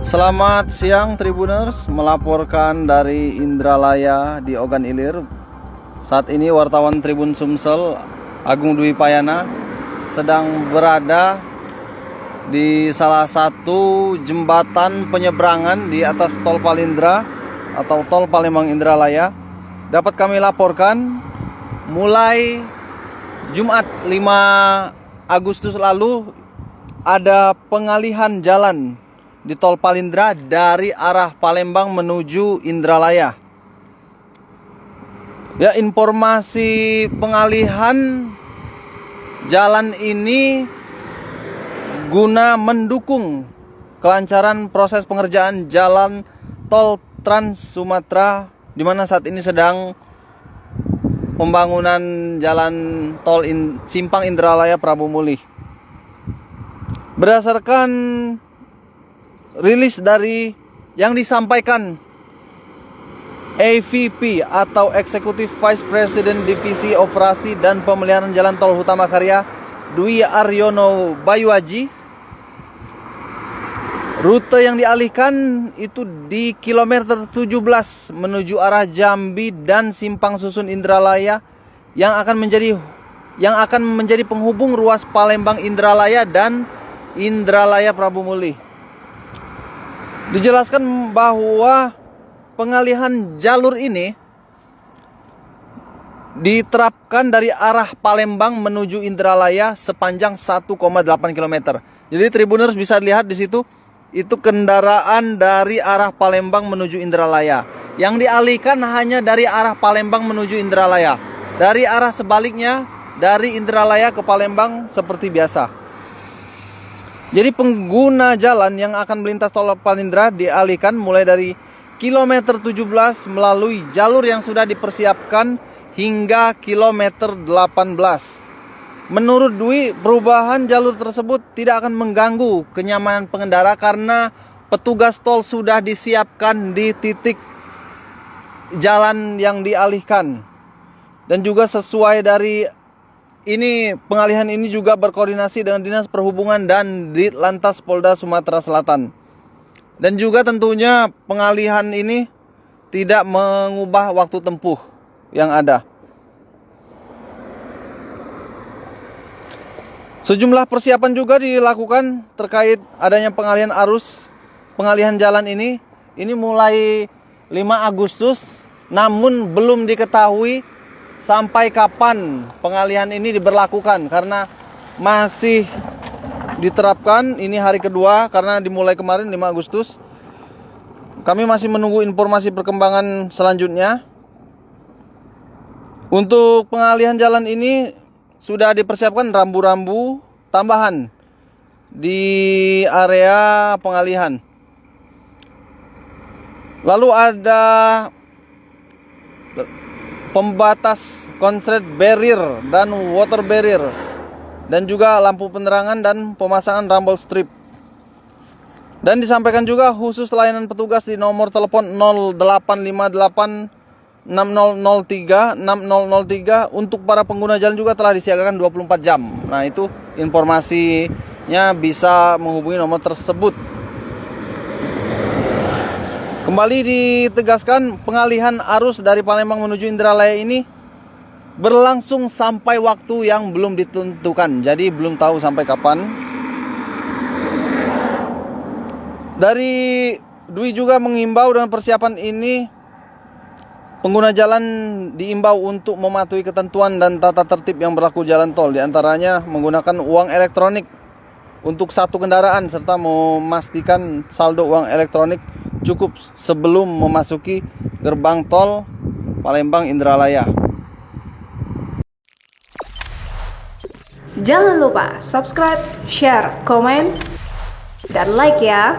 Selamat siang Tribuners, melaporkan dari Indralaya di Ogan Ilir. Saat ini wartawan Tribun Sumsel Agung Dwi Payana sedang berada di salah satu jembatan penyeberangan di atas Tol Palindra atau Tol Palembang Indralaya. Dapat kami laporkan mulai Jumat 5 Agustus lalu ada pengalihan jalan di Tol Palindra dari arah Palembang menuju Indralaya. Ya, informasi pengalihan jalan ini guna mendukung kelancaran proses pengerjaan jalan Tol Trans Sumatera, di mana saat ini sedang pembangunan jalan tol Simpang Indralaya Prabu Mulih. Berdasarkan rilis dari yang disampaikan AVP atau Executive Vice President Divisi Operasi dan Pemeliharaan Jalan Tol Utama Karya Dwi Aryono Bayuaji, rute yang dialihkan itu di kilometer 17 menuju arah Jambi dan Simpang Susun Indralaya yang akan menjadi penghubung ruas Palembang Indralaya dan Indralaya Prabu Mulih. Dijelaskan bahwa pengalihan jalur ini diterapkan dari arah Palembang menuju Indralaya sepanjang 1,8 km. Jadi Tribuners bisa lihat di situ, itu kendaraan dari arah Palembang menuju Indralaya. Yang dialihkan hanya dari arah Palembang menuju Indralaya. Dari arah sebaliknya, dari Indralaya ke Palembang seperti biasa. Jadi pengguna jalan yang akan melintas Tol Palindra dialihkan mulai dari kilometer 17 melalui jalur yang sudah dipersiapkan hingga kilometer 18. Menurut Dwi, perubahan jalur tersebut tidak akan mengganggu kenyamanan pengendara karena petugas tol sudah disiapkan di titik jalan yang dialihkan. Dan juga sesuai dari ini, pengalihan ini juga berkoordinasi dengan Dinas Perhubungan dan Ditlantas Polda Sumatera Selatan. Dan juga tentunya pengalihan ini tidak mengubah waktu tempuh yang ada. Sejumlah persiapan juga dilakukan terkait adanya pengalihan arus. Pengalihan jalan ini mulai 5 Agustus, namun belum diketahui sampai kapan pengalihan ini diberlakukan karena masih diterapkan. Ini hari kedua karena dimulai kemarin 5 Agustus. Kami masih menunggu informasi perkembangan selanjutnya. Untuk pengalihan jalan ini sudah dipersiapkan rambu-rambu tambahan di area pengalihan. Lalu ada pembatas concrete barrier dan water barrier, dan juga lampu penerangan dan pemasangan rumble strip. Dan disampaikan juga khusus layanan petugas di nomor telepon 0858 6003 6003 untuk para pengguna jalan juga telah disiagakan 24 jam. Nah, itu informasinya, bisa menghubungi nomor tersebut. Kembali ditegaskan, pengalihan arus dari Palembang menuju Indralaya ini berlangsung sampai waktu yang belum ditentukan. Jadi belum tahu sampai kapan. Dari Dwi juga mengimbau dengan persiapan ini, pengguna jalan diimbau untuk mematuhi ketentuan dan tata tertib yang berlaku jalan tol. Di antaranya menggunakan uang elektronik untuk satu kendaraan serta memastikan saldo uang elektronik cukup sebelum memasuki gerbang tol Palembang Indralaya. Jangan lupa subscribe, share, komen, dan like ya.